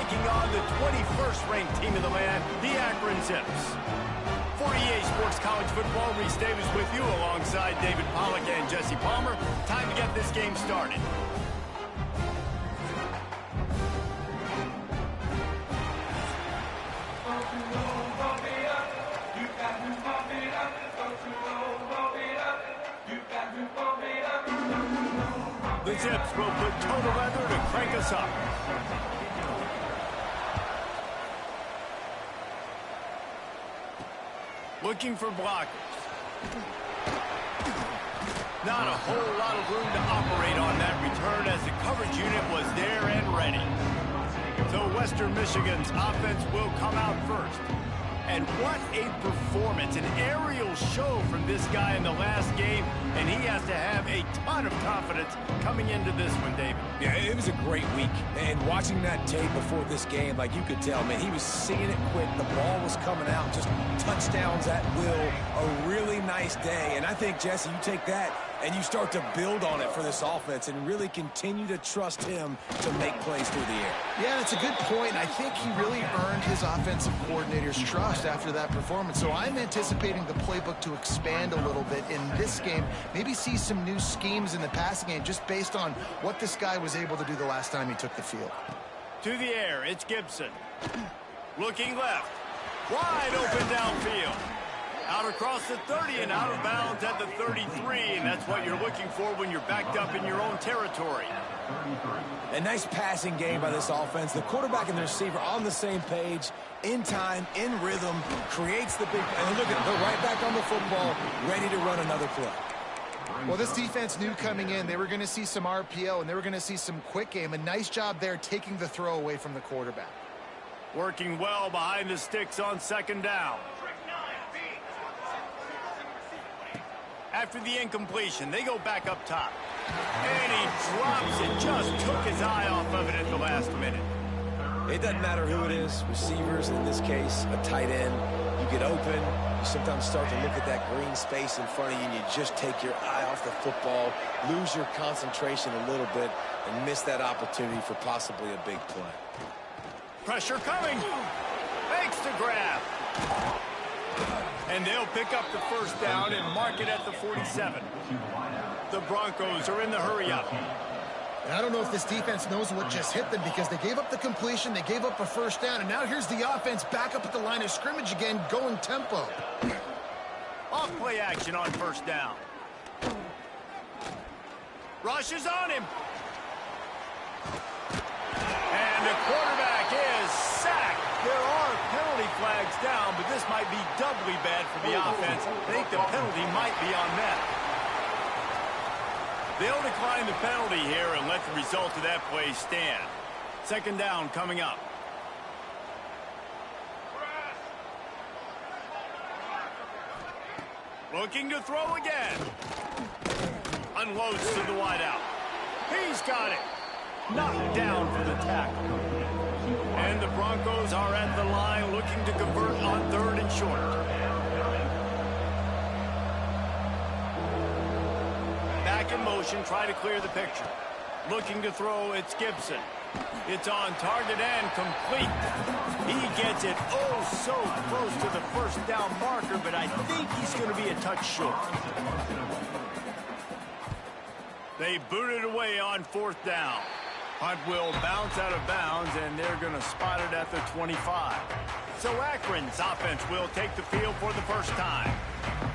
taking on the 21st ranked team in the land, the Akron Zips. For EA Sports College Football, Reese Davis with you alongside David Pollack and Jesse Palmer. Time to get this game started. The Zips will put total leather to crank us up. Looking for blockers. Not a whole lot of room to operate on that return as the coverage unit was there and ready. So Western Michigan's offense will come out first. And what a performance, an aerial show from this guy in the last game, and he has to have a ton of confidence coming into this one, David. Yeah, it was a great week, and watching that tape before this game, like you could tell, man, he was seeing it quick. The ball was coming out, just touchdowns at will. A really nice day, and I think, Jesse, you take that and you start to build on it for this offense and really continue to trust him to make plays through the air. Yeah, that's a good point. I think he really earned his offensive coordinator's trust after that performance. So I'm anticipating the playbook to expand a little bit in this game. Maybe see some new schemes in the passing game just based on what this guy was able to do the last time he took the field. To the air, it's Gibson. Looking left. Wide open downfield. Out across the 30 and out of bounds at the 33, and that's what you're looking for when you're backed up in your own territory. A nice passing game by this offense. The quarterback and the receiver on the same page, in time, in rhythm, creates the big... And look at, they're right back on the football, ready to run another play. Well, this defense knew coming in they were going to see some RPO and they were going to see some quick game. A nice job there taking the throw away from the quarterback. Working well behind the sticks on second down. After the incompletion, they go back up top. And he drops it, just took his eye off of it at the last minute. It doesn't matter who it is, receivers, in this case, a tight end. You get open, you sometimes start to look at that green space in front of you, and you just take your eye off the football, lose your concentration a little bit, and miss that opportunity for possibly a big play. Pressure coming. Fakes to grab. And they'll pick up the first down and mark it at the 47. The Broncos are in the hurry-up. And I don't know if this defense knows what just hit them because they gave up the completion, they gave up a first down, and now here's the offense back up at the line of scrimmage again, going tempo. Off play action on first down. Rush is on him. And the quarterback is sacked. There are penalty flags down, but this might be doubly bad for the offense. I think the penalty might be on them. They'll decline the penalty here and let the result of that play stand. Second down coming up. Looking to throw again. Unloads to the wideout. He's got it. Knocked down for the tackle. And the Broncos are at the line looking to convert on third and short. Back in motion, try to clear the picture. Looking to throw, it's Gibson. It's on target and complete. He gets it oh so close to the first down marker, but I think he's going to be a touch short. They boot it away on fourth down. Punt will bounce out of bounds, and they're going to spot it at the 25. So Akron's offense will take the field for the first time.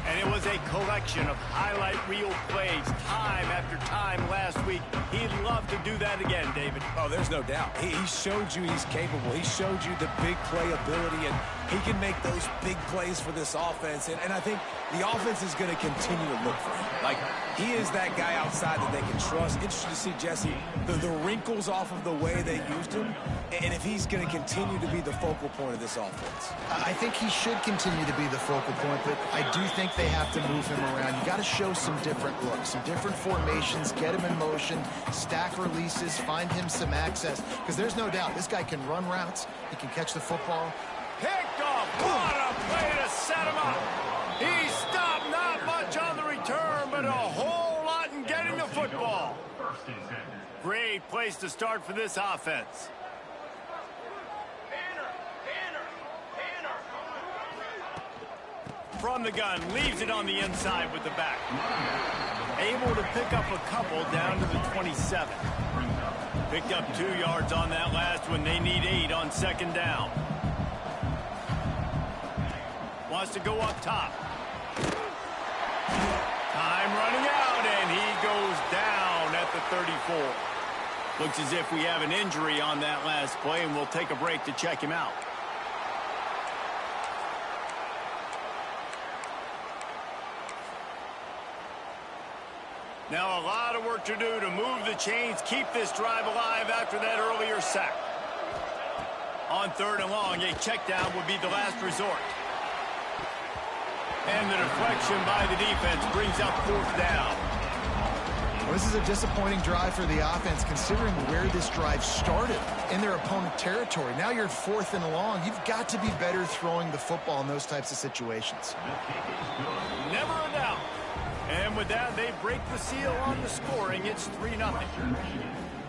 And it was a collection of highlight reel plays time after time last week. He'd love to do that again, David. Oh, there's no doubt. He showed you he's capable. He showed you the big play ability, and he can make those big plays for this offense. And I think the offense is going to continue to look for him. Like, he is that guy outside that they can trust. Interesting to see, Jesse, the wrinkles off of the way they used him, and if he's going to continue to be the focal point of this offense. I think he should continue to be the focal point, but I do think they have to move him around. You got to show some different looks, some different formations, get him in motion, stack releases, find him some access, because there's no doubt this guy can run routes, he can catch the football. Picked off. What a play to set him up. He stopped, not much on the return, but a whole lot in getting the football. Great place to start for this offense. from the gun, leaves it on the inside with the back. Able to pick up a couple down to the 27. Picked up 2 yards on that last one. They need 8 on second down. Wants to go up top. Time running out, and he goes down at the 34. Looks as if we have an injury on that last play, and we'll take a break to check him out. Now a lot of work to do to move the chains, keep this drive alive after that earlier sack. On 3rd and long, a check down would be the last resort. And the deflection by the defense brings up 4th down. Well, this is a disappointing drive for the offense, considering where this drive started in their opponent territory. Now you're 4th and long. You've got to be better throwing the football in those types of situations. Never a doubt. And with that, they break the seal on the scoring. It's 3-0.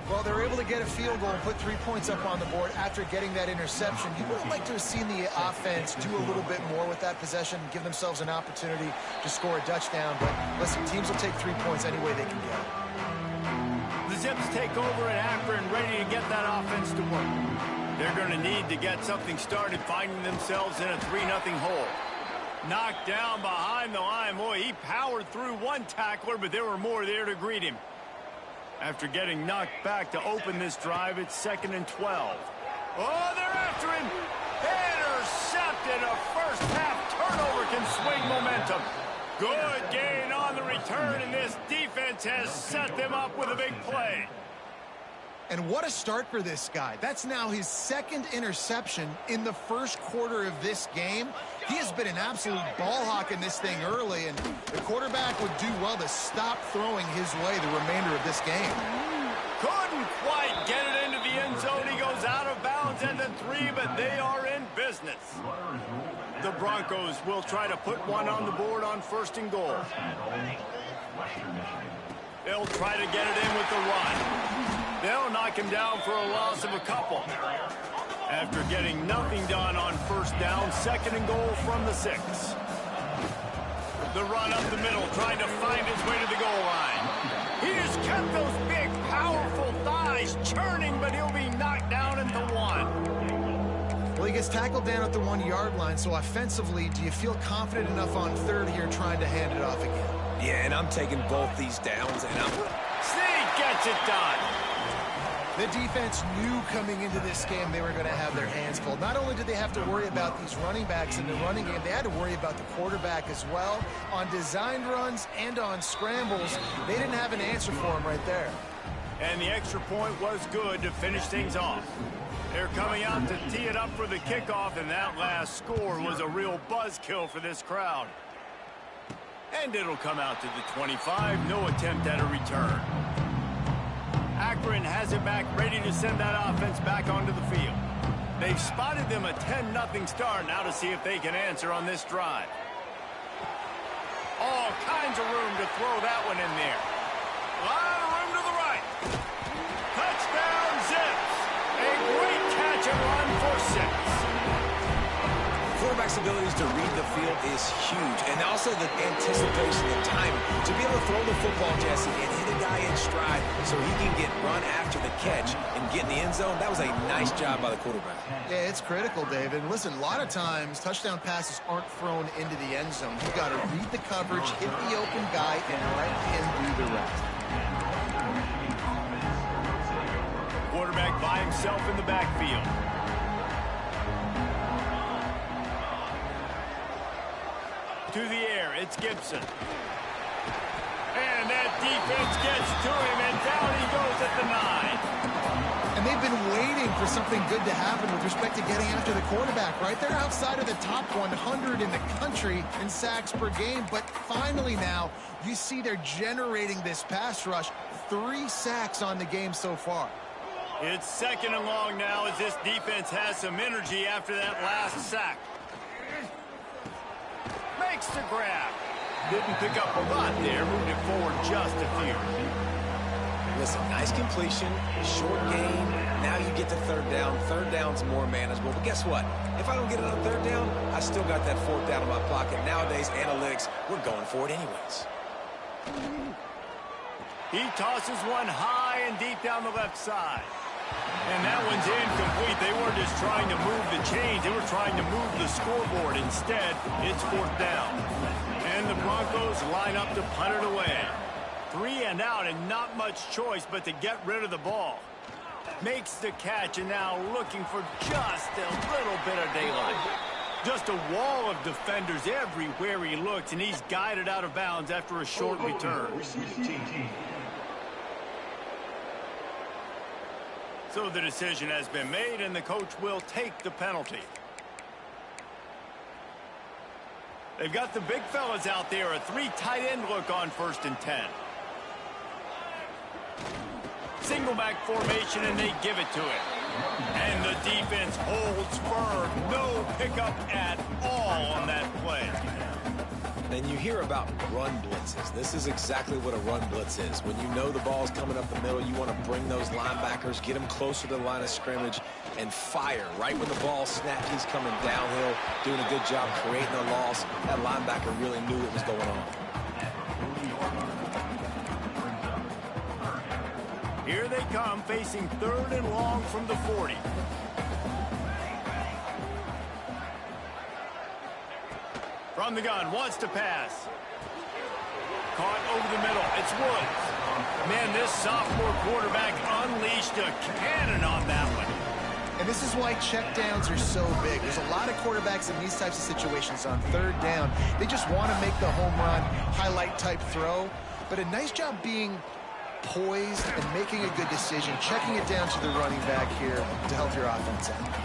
Well, they're able to get a field goal and put 3 points up on the board after getting that interception. You would have liked to have seen the offense do a little bit more with that possession, give themselves an opportunity to score a touchdown. But listen, teams will take 3 points any way they can get it. The Zips take over at Akron, ready to get that offense to work. They're going to need to get something started, finding themselves in a 3-0 hole. Knocked down behind the line. Boy, he powered through one tackler, but there were more there to greet him. After getting knocked back to open this drive, it's 2nd and 12. Oh, they're after him. Intercepted. A first-half turnover can swing momentum. Good gain on the return, and this defense has set them up with a big play. And what a start for this guy. That's now his 2nd interception in the first quarter of this game. He has been an absolute ball hawk in this thing early, and the quarterback would do well to stop throwing his way the remainder of this game. Couldn't quite get it into the end zone. He goes out of bounds at the 3, but they are in business. The Broncos will try to put one on the board on 1st and goal. They'll try to get it in with the run. They'll knock him down for a loss of a couple. After getting nothing done on 1st down, 2nd and goal from the 6. The run up the middle, trying to find his way to the goal line. He has kept those big, powerful thighs churning, but he'll be knocked down at the 1. Well, he gets tackled down at the 1-yard line, so offensively, do you feel confident enough on 3rd here trying to hand it off again? Yeah, and I'm taking both these downs, and Sneak gets it done. The defense knew coming into this game they were going to have their hands full. Not only did they have to worry about these running backs in the running game, they had to worry about the quarterback as well. On designed runs and on scrambles, they didn't have an answer for him right there. And the extra point was good to finish things off. They're coming out to tee it up for the kickoff, and that last score was a real buzzkill for this crowd. And it'll come out to the 25. No attempt at a return. Akron has it back, ready to send that offense back onto the field. They've spotted them a 10-0 start. Now to see if they can answer on this drive. All kinds of room to throw that one in there. A lot of room to the right. Touchdown, Zips. A great catch and run for 6. quarterback's abilities to read the field is huge, and also the anticipation, the timing. To be able to throw the football, Jesse, and hit a guy in stride so he can get run after the catch and get in the end zone, that was a nice job by the quarterback. Yeah, it's critical, David. Listen, a lot of times, touchdown passes aren't thrown into the end zone. You've got to read the coverage, hit the open guy, and let him do the rest. Quarterback by himself in the backfield. To the air, it's Gibson. And that defense gets to him, and down he goes at the 9. And they've been waiting for something good to happen with respect to getting after the quarterback, right? They're outside of the top 100 in the country in sacks per game, but finally now you see they're generating this pass rush. 3 sacks on the game so far. It's 2nd and long now as this defense has some energy after that last sack. Makes the grab. Didn't pick up a lot there, moved it forward just a few. Listen, nice completion, short game. Now you get to third down. Third down's more manageable. But guess what? If I don't get it on third down, I still got that fourth down in my pocket. Nowadays, analytics, we're going for it anyways. He tosses one high and deep down the left side. And that one's incomplete. They weren't just trying to move the chains. They were trying to move the scoreboard. Instead, it's fourth down. And the Broncos line up to punt it away. 3 and out and not much choice but to get rid of the ball. Makes the catch and now looking for just a little bit of daylight. Just a wall of defenders everywhere he looks, and he's guided out of bounds after a short return. So the decision has been made, and the coach will take the penalty. They've got the big fellas out there, a 3 tight end look on 1st and 10. Single back formation, and they give it to him. And the defense holds firm. No pickup at all on that play. And you hear about run blitzes. This is exactly what a run blitz is. When you know the ball's coming up the middle, you want to bring those linebackers, get them closer to the line of scrimmage, and fire. Right when the ball snapped, he's coming downhill, doing a good job creating a loss. That linebacker really knew what was going on. Here they come, facing 3rd and long from the 40. From the gun, wants to pass. Caught over the middle. It's Woods. Man, this sophomore quarterback unleashed a cannon on that one. And this is why checkdowns are so big. There's a lot of quarterbacks in these types of situations on 3rd down. They just want to make the home run, highlight type throw. But a nice job being poised and making a good decision, checking it down to the running back here to help your offense out.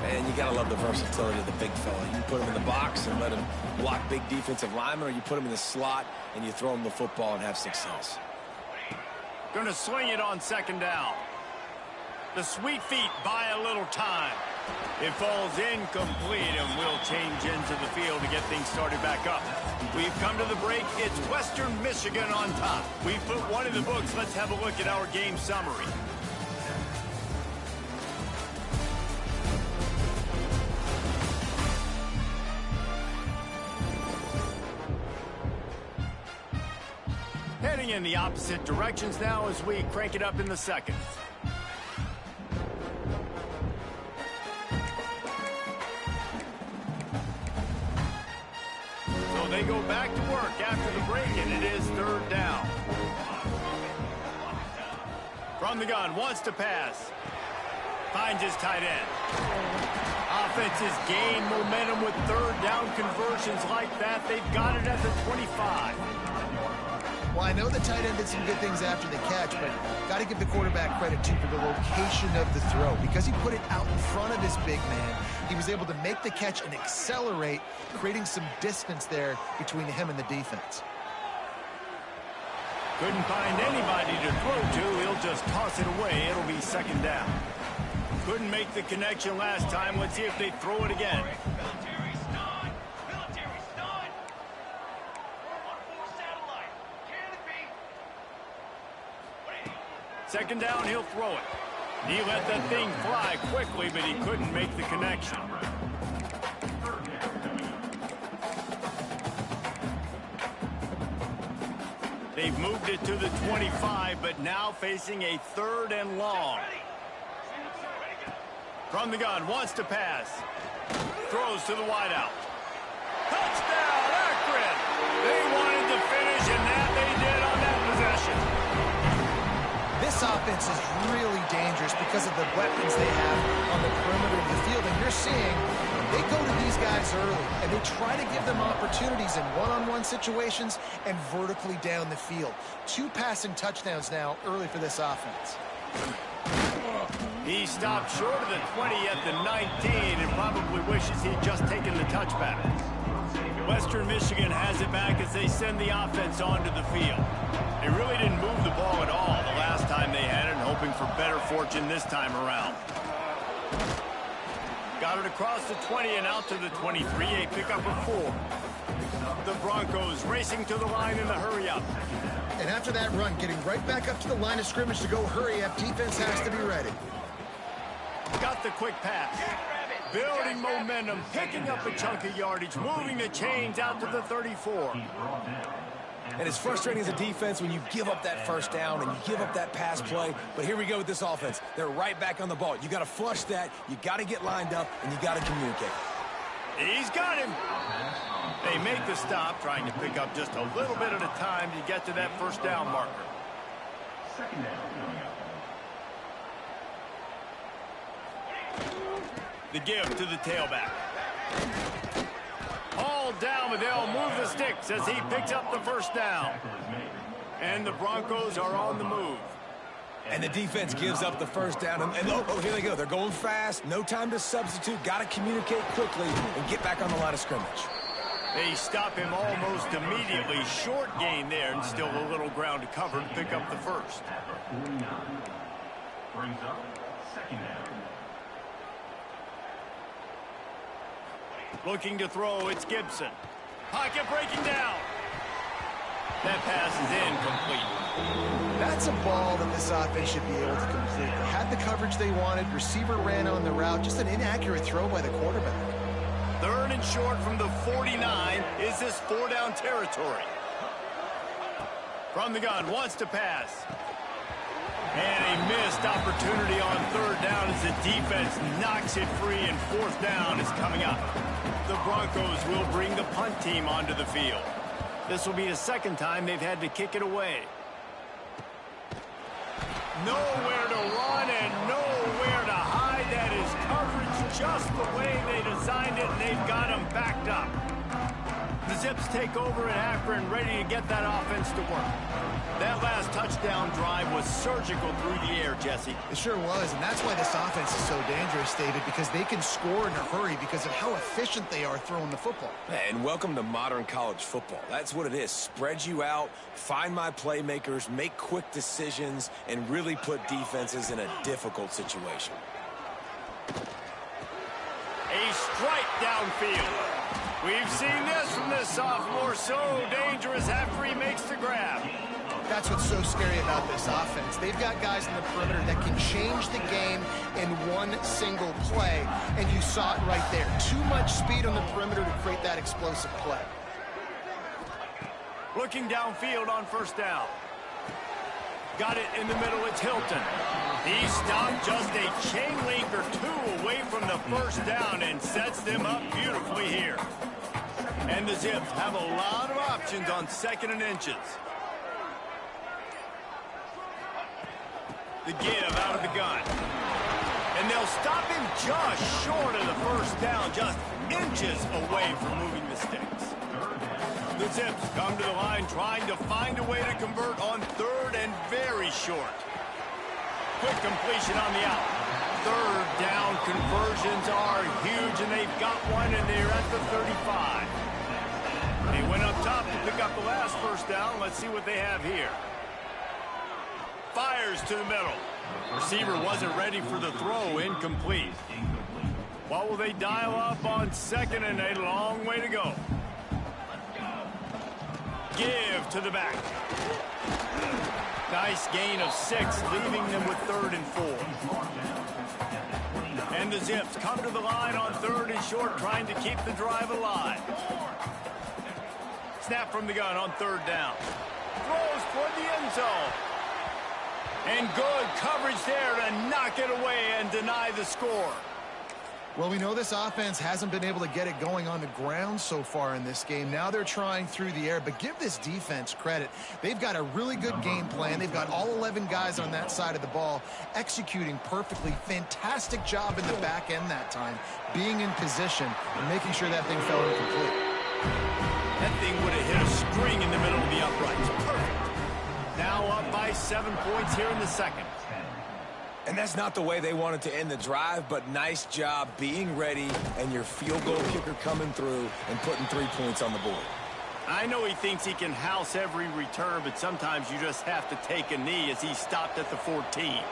And you got to love the versatility of the big fella. You can put him in the box and let him block big defensive linemen, or you put him in the slot and you throw him the football and have success. Gonna swing it on 2nd down. The sweet feet buy a little time. It falls incomplete, and will change into the field to get things started back up. We've come to the break. It's Western Michigan on top. We've put one in the books. Let's have a look at our game summary. Heading in the opposite directions now as we crank it up in the second. So they go back to work after the break, and it is 3rd down. From the gun, wants to pass. Finds his tight end. Offenses gain momentum with 3rd down conversions like that. They've got it at the 25. Well, I know the tight end did some good things after the catch, but got to give the quarterback credit, too, for the location of the throw. Because he put it out in front of his big man, he was able to make the catch and accelerate, creating some distance there between him and the defense. Couldn't find anybody to throw to. He'll just toss it away. It'll be 2nd down. Couldn't make the connection last time. Let's see if they throw it again. 2nd down, he'll throw it. He let that thing fly quickly, but he couldn't make the connection. They've moved it to the 25, but now facing a 3rd and long. From the gun, wants to pass. Throws to the wideout. Touchdown, Akron! They wanted to finish, and that they did on that possession. This offense is really dangerous because of the weapons they have on the perimeter of the field. And you're seeing they go to these guys early, and they try to give them opportunities in one-on-one situations and vertically down the field. 2 passing touchdowns now early for this offense. He stopped short of the 20 at the 19 and probably wishes he'd just taken the touchback. Western Michigan has it back as they send the offense onto the field. They really didn't move the ball at all the last time they had it, and hoping for better fortune this time around. Got it across the 20 and out to the 23, a pickup of 4. The Broncos racing to the line in the hurry-up. And after that run, getting right back up to the line of scrimmage to go hurry up, defense has to be ready. Got the quick pass. Building momentum, picking up a chunk of yardage, moving the chains out to the 34. And it's frustrating as a defense when you give up that first down and you give up that pass play. But here we go with this offense. They're right back on the ball. You got to flush that. You got to get lined up, and you got to communicate. He's got him. They make the stop, trying to pick up just a little bit at a time to get to that first down marker. Second down coming up. The give to the tailback. All down, but they'll move the sticks as he picks up the first down. And the Broncos are on the move. And the defense gives up the first down. And oh, here they go. They're going fast. No time to substitute. Got to communicate quickly and get back on the line of scrimmage. They stop him almost immediately. Short gain there, and still a little ground to cover to pick up the first. Brings up second down. Looking to throw, it's Gibson. Pocket breaking down. That pass is incomplete. That's a ball that this offense should be able to complete. They had the coverage they wanted. Receiver ran on the route. Just an inaccurate throw by the quarterback. Third and short from the 49. Is this 4-down territory? From the gun, wants to pass. And a missed opportunity on third down as the defense knocks it free, and fourth down is coming up. The Broncos will bring the punt team onto the field. This will be the second time they've had to kick it away. Nowhere to run and nowhere to hide. That is coverage just the way they designed it, and they've got them backed up. The Zips take over at Akron, ready to get that offense to work. That last touchdown drive was surgical through the air, Jesse. It sure was, and that's why this offense is so dangerous, David, because they can score in a hurry because of how efficient they are throwing the football. And welcome to modern college football. That's what it is. Spread you out, find my playmakers, make quick decisions, and really put defenses in a difficult situation. A strike downfield. We've seen this from this sophomore. So dangerous after he makes the grab. That's what's so scary about this offense. They've got guys in the perimeter that can change the game in one single play, and you saw it right there. Too much speed on the perimeter to create that explosive play. Looking downfield on first down. Got it in the middle, it's Hilton. He stopped just a chain link or two away from the first down and sets them up beautifully here. And the Zips have a lot of options on second and inches. The give out of the gun. And they'll stop him just short of the first down, just inches away from moving the sticks. The Zips come to the line trying to find a way to convert on third and very short. Quick completion on the out. Third down conversions are huge, and they've got one, and they're at the 35. They went up top to pick up the last first down. Let's see what they have here. Fires to the middle. Receiver wasn't ready for the throw. Incomplete. What will they dial up on second, and a long way to go. Give to the back. Nice gain of 6, leaving them with third and 4. And the Zips come to the line on third and short, trying to keep the drive alive. Snap from the gun on third down. Throws toward the end zone. And good coverage there to knock it away and deny the score. Well, we know this offense hasn't been able to get it going on the ground so far in this game. Now they're trying through the air, but give this defense credit. They've got a really good game plan. They've got all 11 guys on that side of the ball executing perfectly. Fantastic job in the back end that time, being in position and making sure that thing fell incomplete. That thing would have hit a string in the middle of the uprights. Perfect. Now up by 7 points here in the second. And that's not the way they wanted to end the drive, but nice job being ready and your field goal kicker coming through and putting 3 points on the board. I know he thinks he can house every return, but sometimes you just have to take a knee as he stopped at the 14.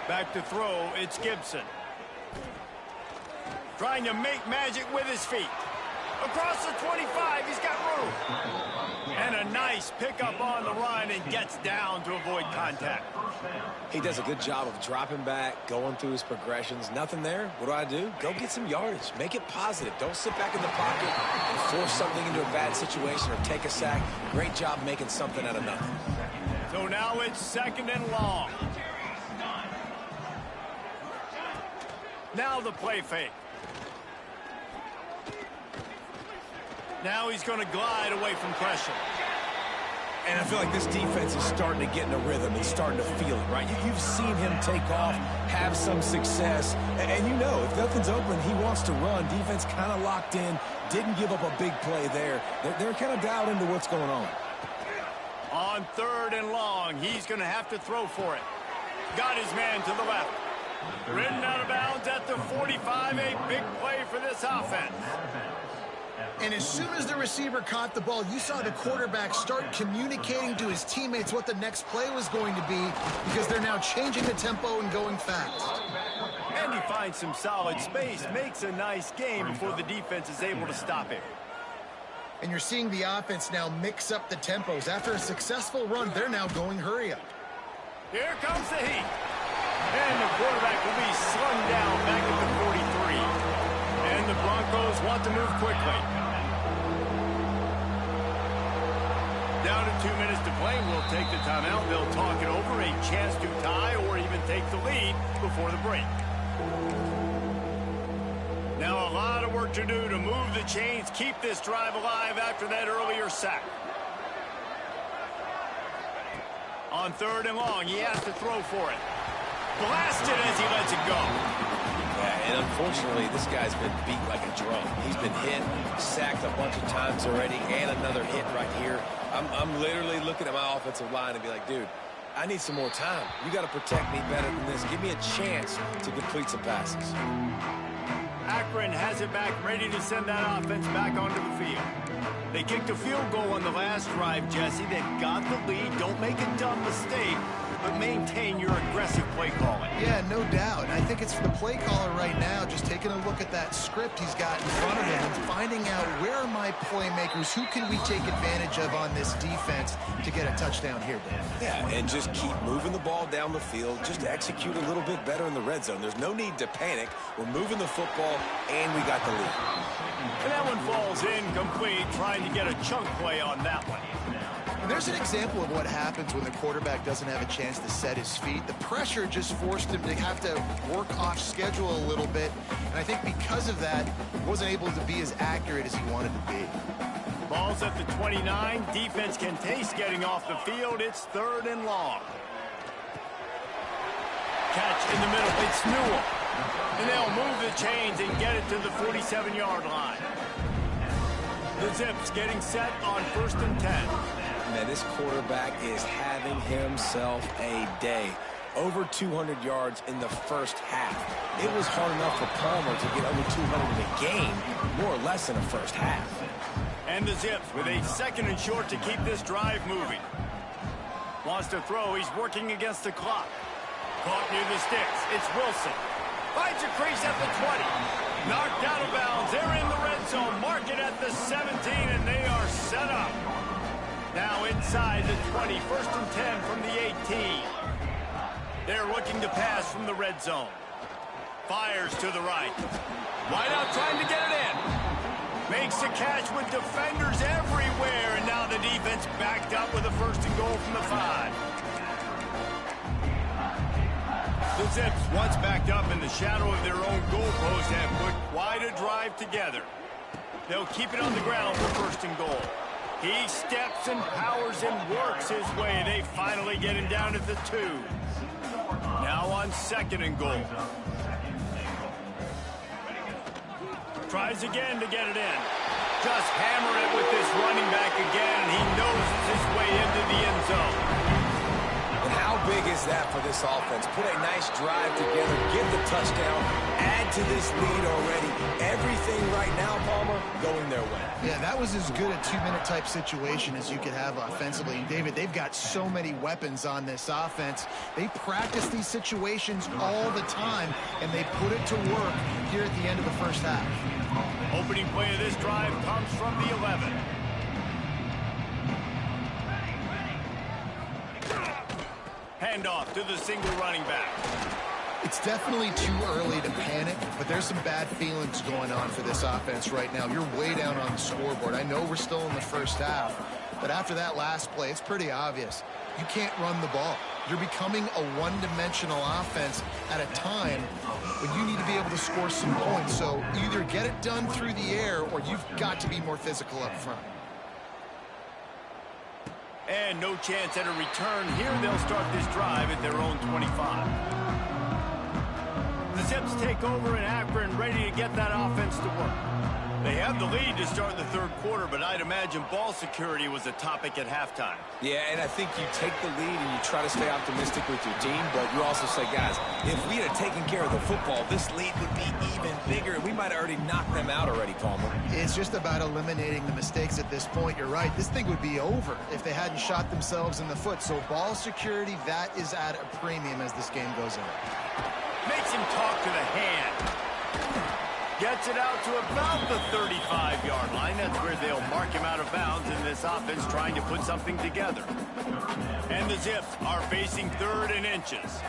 Back to throw, it's Gibson. Trying to make magic with his feet. Across the 25, he's got room. And a nice pickup on the run and gets down to avoid contact. He does a good job of dropping back, going through his progressions. Nothing there. What do? Go get some yardage. Make it positive. Don't sit back in the pocket and force something into a bad situation or take a sack. Great job making something out of nothing. So now it's 2nd and long. Now the play fake. Now he's going to glide away from pressure. And I feel like this defense is starting to get in a rhythm and starting to feel it, right? You've seen him take off, have some success, and you know if nothing's open, he wants to run. Defense kind of locked in, didn't give up a big play there. They're kind of dialed into what's going on. On 3rd and long, he's going to have to throw for it. Got his man to the left. Ridden out of bounds at the 45, a big play for this offense. And as soon as the receiver caught the ball, you saw the quarterback start communicating to his teammates what the next play was going to be because they're now changing the tempo and going fast. And he finds some solid space, makes a nice game before the defense is able to stop him. And you're seeing the offense now mix up the tempos. After a successful run, they're now going hurry up. Here comes the heat. And the quarterback will be slung down back at the 43. And the Broncos want to move quickly. Down to 2 minutes to play. We'll take the timeout. They'll talk it over. A chance to tie or even take the lead before the break. Now a lot of work to do to move the chains, keep this drive alive after that earlier sack. On 3rd and long, he has to throw for it. Blasted as he lets it go. Yeah, and unfortunately, this guy's been beat like a drum. He's been hit, sacked a bunch of times already, and another hit right here. I'm literally looking at my offensive line and be like, dude, I need some more time. You got to protect me better than this. Give me a chance to complete some passes. Akron has it back, ready to send that offense back onto the field. They kicked a field goal on the last drive, Jesse. They've got the lead. Don't make a dumb mistake, but maintain your aggressive play calling. Yeah, no doubt. And I think it's the play caller right now just taking a look at that script he's got in front of him and finding out where are my playmakers, who can we take advantage of on this defense to get a touchdown here, Dan. Yeah, and just keep moving the ball down the field. Just execute a little bit better in the red zone. There's no need to panic. We're moving the football, and we got the lead. And that one falls incomplete, trying to get a chunk play on that one. And there's an example of what happens when the quarterback doesn't have a chance to set his feet. The pressure just forced him to have to work off schedule a little bit. And I think because of that, he wasn't able to be as accurate as he wanted to be. Ball's at the 29. Defense can taste getting off the field. It's 3rd and long. Catch in the middle. It's Newell. And they'll move the chains and get it to the 47-yard line. The Zips getting set on 1st and 10. Man, this quarterback is having himself a day. Over 200 yards in the first half. It was hard enough for Palmer to get over 200 in a game, more or less in the first half. And the Zips with a 2nd and short to keep this drive moving. Wants to throw. He's working against the clock. Caught near the sticks. It's Wilson. Finds a crease at the 20. Knocked out of bounds. They're in the red zone. Mark it at the 17, and they are set up. Now inside the 20. 1st and 10 from the 18. They're looking to pass from the red zone. Fires to the right. Wide out trying to get it in. Makes the catch with defenders everywhere, and now the defense backed up with a 1st and goal from the 5. The Zips, once backed up in the shadow of their own goalpost, have put quite a drive together. They'll keep it on the ground for 1st and goal. He steps and powers and works his way. They finally get him down at the 2. Now on 2nd and goal. Tries again to get it in. Just hammer it with this running back again, and he noses his way into the end zone. And how big is that for this offense? Put a nice drive together, get the touchdown, add to this lead already. Everything right now, Palmer, going their way. Yeah, that was as good a 2-minute type situation as you could have offensively. And David, they've got so many weapons on this offense. They practice these situations all the time, and they put it to work here at the end of the first half. Opening play of this drive comes from the 11. handoff to the single running back. It's definitely too early to panic, but there's some bad feelings going on for this offense right now. You're way down on the scoreboard. I know we're still in the first half, but after that last play, it's pretty obvious. You can't run the ball. You're becoming a one-dimensional offense at a time when you need to be able to score some points. So either get it done through the air or you've got to be more physical up front. And no chance at a return. Here they'll start this drive at their own 25. The Zips take over in Akron, ready to get that offense to work. They have the lead to start the third quarter, but I'd imagine ball security was a topic at halftime. Yeah, and I think you take the lead and you try to stay optimistic with your team, but you also say, guys, if we had taken care of the football, this lead would be even bigger. We might have already knocked them out already, Palmer. It's just about eliminating the mistakes at this point. You're right. This thing would be over if they hadn't shot themselves in the foot. So ball security, that is at a premium as this game goes on. Makes him talk to the hand. Gets it out to about the 35-yard line. That's where they'll mark him out of bounds in this offense trying to put something together. And the Zips are facing 3rd and inches.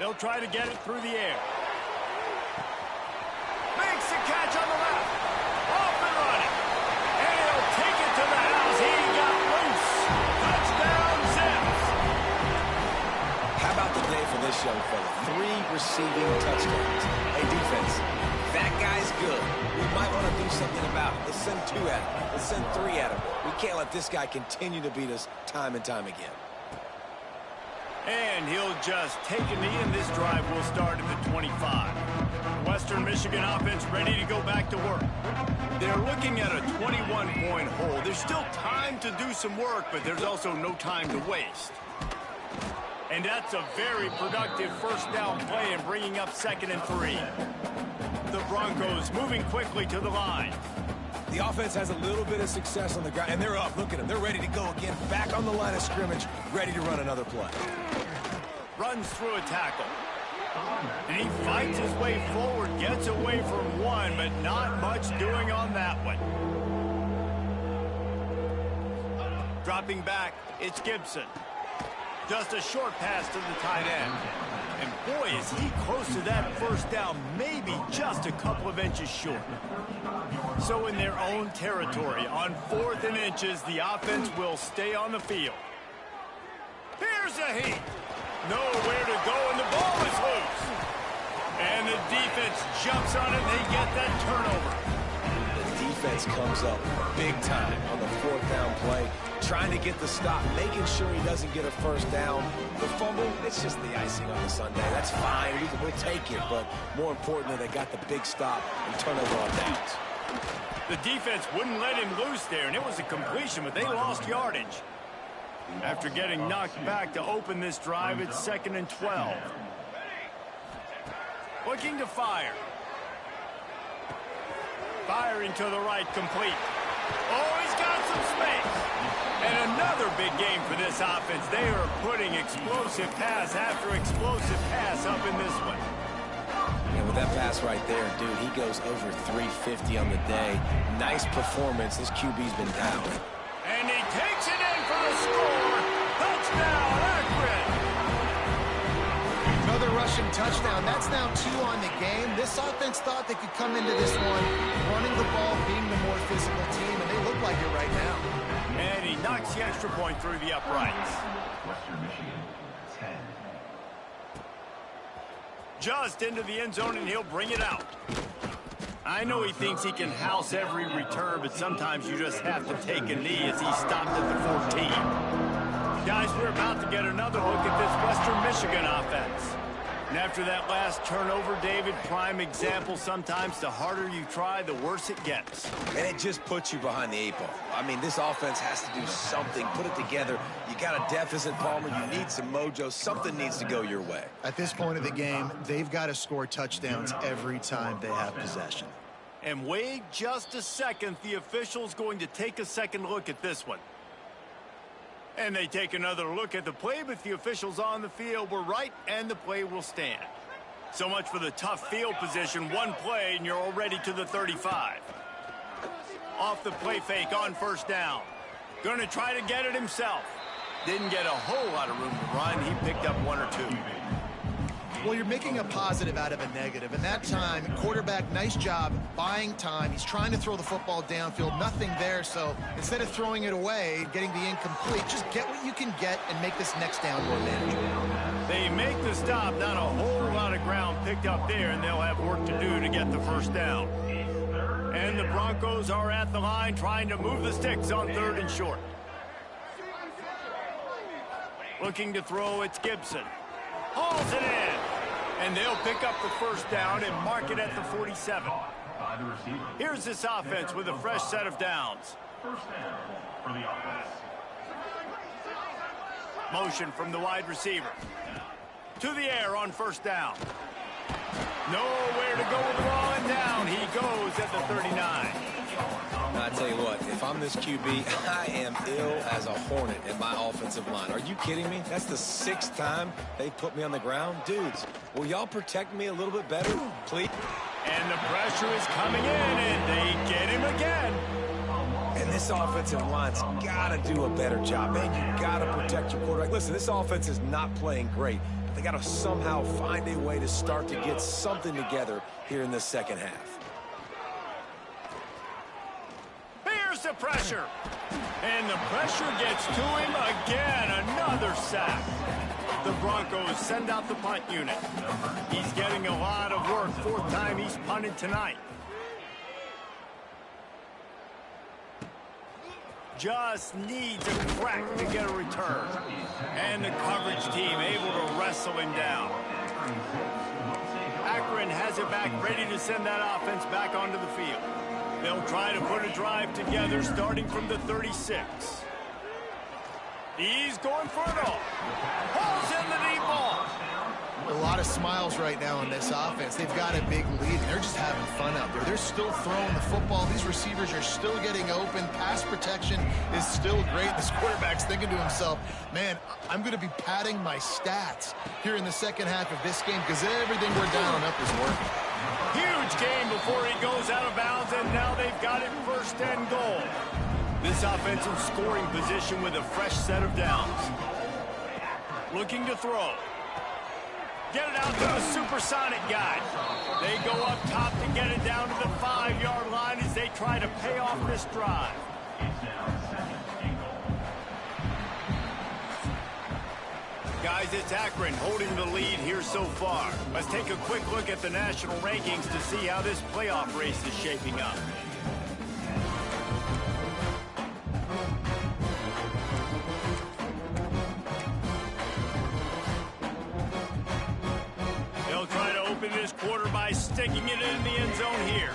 They'll try to get it through the air. Makes the catch on the left. Off and running. And he'll take it to the house. He got loose. Touchdown, Zips. How about the day for this young fella? 3 receiving touchdowns. Hey, defense, that guy's good. We might want to do something about it. Let's send 2 at him. Let's send 3 at him. We can't let this guy continue to beat us time and time again. And he'll just take a knee, and this drive will start at the 25. Western Michigan offense ready to go back to work. They're looking at a 21-point hole. There's still time to do some work, but there's also no time to waste. And that's a very productive first down play and bringing up 2nd and 3. The Broncos moving quickly to the line. The offense has a little bit of success on the ground, and they're up. Look at them. They're ready to go again. Back on the line of scrimmage, ready to run another play. Runs through a tackle. And he fights his way forward, gets away from one, but not much doing on that one. Dropping back, it's Gibson. Just a short pass to the tight end. And boy, is he close to that first down, maybe just a couple of inches short. So in their own territory, on 4th and inches, the offense will stay on the field. Here's a heat. Nowhere to go, and the ball is loose. And the defense jumps on it, and they get that turnover. The defense comes up big time on the 4th down play, trying to get the stop, making sure he doesn't get a first down. The fumble, it's just the icing on the sundae. That's fine. We'll take it, but more importantly, they got the big stop and turnover on downs. The defense wouldn't let him loose there, and it was a completion, but they lost yardage. After getting knocked back to open this drive, it's 2nd and 12. Looking to fire. Firing to the right, complete. Oh, he's got some space. And another big game for this offense. They are putting explosive pass after explosive pass up in this one. And with that pass right there, dude, he goes over 350 on the day. Nice performance. This QB's been down. And he takes it in for the score. Touchdown, Akron. Another rushing touchdown. That's now 2 on the game. This offense thought they could come into this one running the ball, being the more physical team, and they look like it right now. And he knocks the extra point through the uprights. Western Michigan, 10. Just into the end zone, and he'll bring it out. I know he thinks he can house every return, but sometimes you just have to take a knee as he stopped at the 14. Guys, we're about to get another look at this Western Michigan offense. And after that last turnover, David, prime example, sometimes the harder you try, the worse it gets. And it just puts you behind the 8 ball. I mean, this offense has to do something, put it together. You got a deficit, Palmer. You need some mojo. Something needs to go your way. At this point of the game, they've got to score touchdowns every time they have possession. And wait just a second. The official's going to take a second look at this one. And they take another look at the play, but the officials on the field were right, and the play will stand. So much for the tough field position. One play, and you're already to the 35. Off the play fake on first down. Going to try to get it himself. Didn't get a whole lot of room to run. He picked up 1 or 2. Well, you're making a positive out of a negative. And that time, quarterback, nice job buying time. He's trying to throw the football downfield. Nothing there. So instead of throwing it away, getting the incomplete, just get what you can get and make this next down more manageable. They make the stop. Not a whole lot of ground picked up there, and they'll have work to do to get the first down. And the Broncos are at the line trying to move the sticks on 3rd and short. Looking to throw, it's Gibson. Hauls it in. And they'll pick up the first down and mark it at the 47. Here's this offense with a fresh set of downs. First down for the offense. Motion from the wide receiver. To the air on first down. Nowhere to go with the ball, and down he goes at the 39. I tell you what, if I'm this QB, I am ill as a hornet in my offensive line. Are you kidding me? That's the 6th time they put me on the ground. Dudes, will y'all protect me a little bit better, please? And the pressure is coming in, and they get him again. And this offensive line's got to do a better job. Man, you got to protect your quarterback. Listen, this offense is not playing great. But they got to somehow find a way to start to get something together here in the second half. Here's the pressure. And the pressure gets to him again. Another sack. The Broncos send out the punt unit. He's getting a lot of work. 4th time he's punted tonight. Just needs a crack to get a return. And the coverage team able to wrestle him down. Akron has it back, ready to send that offense back onto the field. They'll try to put a drive together starting from the 36. He's going for it all. Pulls in the deep ball. A lot of smiles right now in this offense. They've got a big lead, and they're just having fun out there. They're still throwing the football. These receivers are still getting open. Pass protection is still great. This quarterback's thinking to himself, man, I'm going to be padding my stats here in the second half of this game because everything we're dialing up is working. Huge game before he goes out of bounds, and now they've got it 1st and goal. This offense in scoring position with a fresh set of downs. Looking to throw. Get it out to the supersonic guy. They go up top to get it down to the 5-yard line as they try to pay off this drive. Guys, it's Akron holding the lead here so far. Let's take a quick look at the national rankings to see how this playoff race is shaping up. They'll try to open this quarter by sticking it in the end zone here.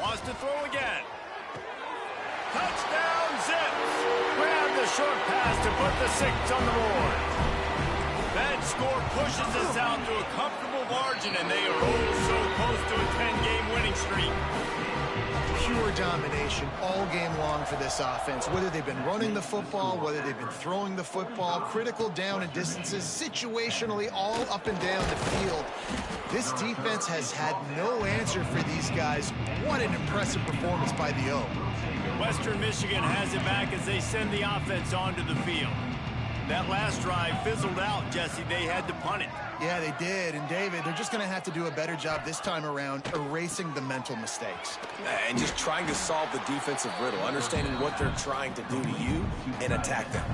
Wants to throw again. Touchdown, Zips. Grab the short pass to put the 6 on the board. That score pushes us out to a comfortable margin, and they are so close to a 10-game winning streak. Pure domination all game long for this offense. Whether they've been running the football, whether they've been throwing the football, critical down and distances, situationally all up and down the field. This defense has had no answer for these guys. What an impressive performance by the O. Western Michigan has it back as they send the offense onto the field. That last drive fizzled out, Jesse. They had to punt it. Yeah, they did. And, David, they're just going to have to do a better job this time around erasing the mental mistakes. And just trying to solve the defensive riddle, understanding what they're trying to do to you and attack them.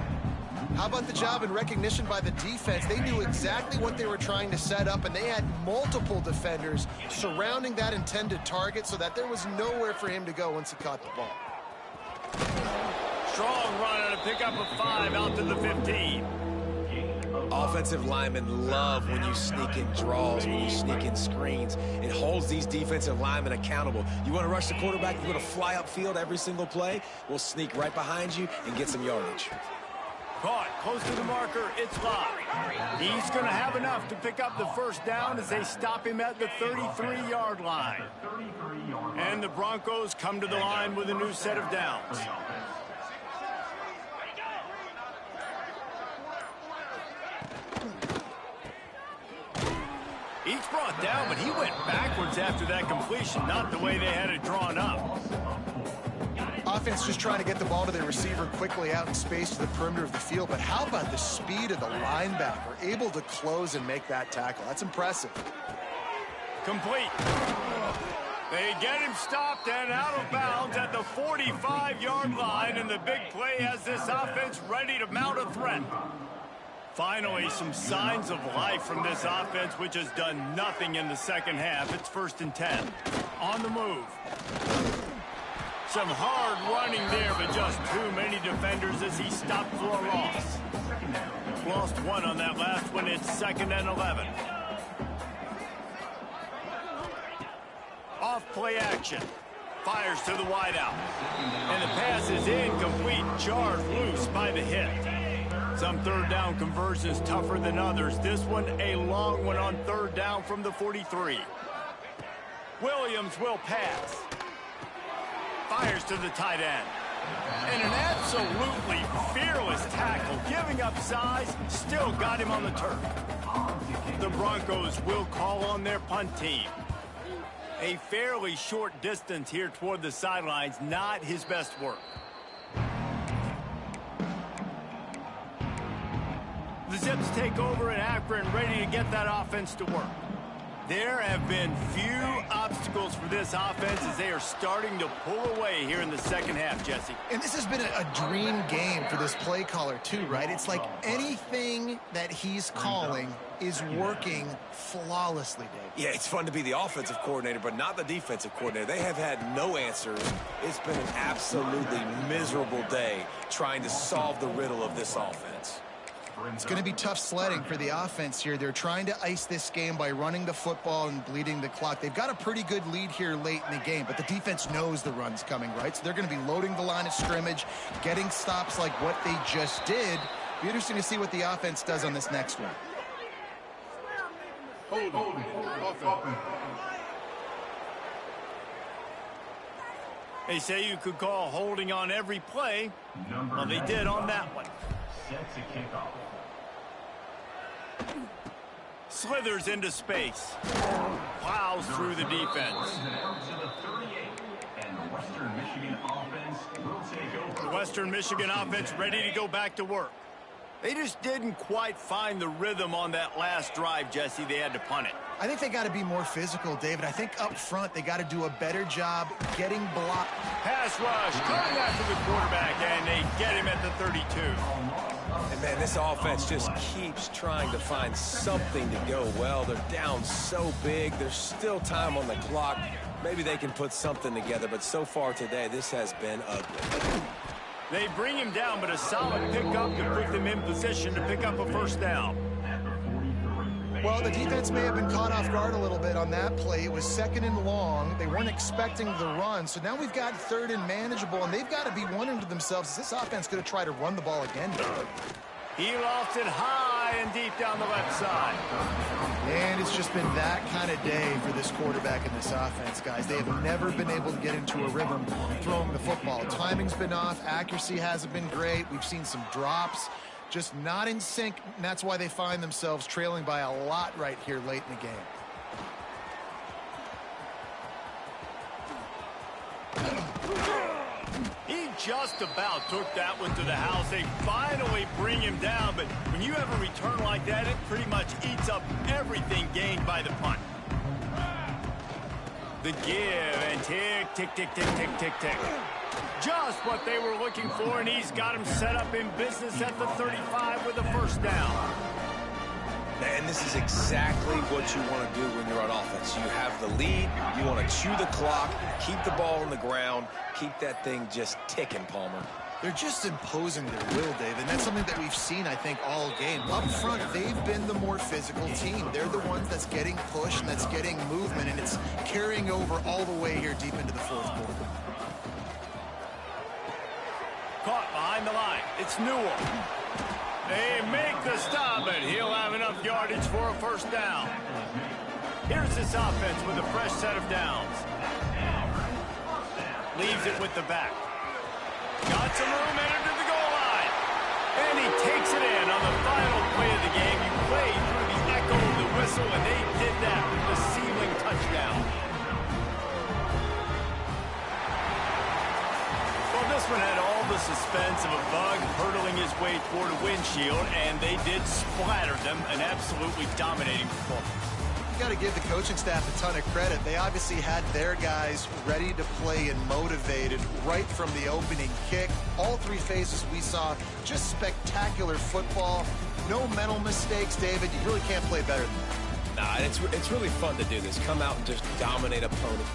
How about the job and recognition by the defense? They knew exactly what they were trying to set up, and they had multiple defenders surrounding that intended target so that there was nowhere for him to go once he caught the ball. Strong run on a pickup of 5 out to the 15. Offensive linemen love when you sneak in draws, when you sneak in screens. It holds these defensive linemen accountable. You want to rush the quarterback, you want to fly upfield every single play, we'll sneak right behind you and get some yardage. Caught close to the marker. It's Lott. He's going to have enough to pick up the first down as they stop him at the 33-yard line. And the Broncos come to the line with a new set of downs. Each Gets brought down, but he went backwards after that completion, not the way they had it drawn up. Offense just trying to get the ball to their receiver quickly out in space to the perimeter of the field. But how about the speed of the linebacker? Able to close and make that tackle. That's impressive. Complete. They get him stopped and out of bounds at the 45-yard line, and the big play has this offense ready to mount a threat. Finally, some signs of life from this offense, which has done nothing in the second half. It's 1st and 10. On the move. Some hard running there, but just too many defenders as he stopped for a loss. Lost one on that last one. It's 2nd and 11. Off play action. Fires to the wideout. And the pass is incomplete. Jarred loose by the hit. Some third down conversions tougher than others. This one a long one on 3rd down from the 43. Williams will pass. Fires to the tight end. And an absolutely fearless tackle. Giving up size, still got him on the turf. The Broncos will call on their punt team. A fairly short distance here toward the sidelines, not his best work. The Zips take over in Akron, ready to get that offense to work. There have been few obstacles for this offense as they are starting to pull away here in the second half, Jesse. And this has been a dream game for this play caller too, right? It's like anything that he's calling is working flawlessly, Dave. Yeah, it's fun to be the offensive coordinator, but not the defensive coordinator. They have had no answers. It's been an absolutely miserable day trying to solve the riddle of this offense. It's going to be tough sledding for the offense here. They're trying to ice this game by running the football and bleeding the clock. They've got a pretty good lead here late in the game, but the defense knows the run's coming, right? So they're going to be loading the line of scrimmage, getting stops like what they just did. Be interesting to see what the offense does on this next one. They say you could call holding on every play. Well, they did on that one. Set to kickoff. Slithers into space. Plows through the defense. The Western Michigan offense ready to go back to work. They just didn't quite find the rhythm on that last drive, Jesse. They had to punt it. I think they got to be more physical, David. I think up front they got to do a better job getting blocked. Pass rush, coming after the quarterback, and they get him at the 32. And, man, this offense just keeps trying to find something to go well. They're down so big. There's still time on the clock. Maybe they can put something together, but so far today, this has been ugly. They bring him down, but a solid pickup to put them in position to pick up a 1st down. Well, the defense may have been caught off guard a little bit on that play. It was 2nd and long. They weren't expecting the run. So now we've got 3rd and manageable, and they've got to be wondering to themselves, is this offense going to try to run the ball again? He lost it high and deep down the left side. And it's just been that kind of day for this quarterback and this offense, guys. They have never been able to get into a rhythm throwing the football. Timing's been off. Accuracy hasn't been great. We've seen some drops. Just not in sync, and that's why they find themselves trailing by a lot right here late in the game. He just about took that one to the house. They finally bring him down, but when you have a return like that, it pretty much eats up everything gained by the punt. The give and tick, tick, tick, tick, tick, tick, tick. Just what they were looking for, and he's got him set up in business at the 35 with a 1st down. And this is exactly what you want to do when you're on offense. You have the lead, you want to chew the clock, keep the ball on the ground, keep that thing just ticking, Palmer. They're just imposing their will, Dave, and that's something that we've seen, I think, all game. Up front, they've been the more physical team. They're the ones that's getting pushed and that's getting movement, and it's carrying over all the way here deep into the 4th quarter. Caught behind the line. It's Newell. They make the stop, but he'll have enough yardage for a 1st down. Here's this offense with a fresh set of downs. Leaves it with the back. Got some room, entered to the goal line. And he takes it in on the final play of the game. You play through the echo of the whistle, and they did that with the ceiling touchdown. Well, this one had all the suspense of a bug hurtling his way toward a windshield, and they did splatter them, an absolutely dominating performance. You got to give the coaching staff a ton of credit. They obviously had their guys ready to play and motivated right from the opening kick. All three phases we saw, just spectacular football. No mental mistakes, David. You really can't play better than that. Nah, it's really fun to do this. Come out and just dominate opponents.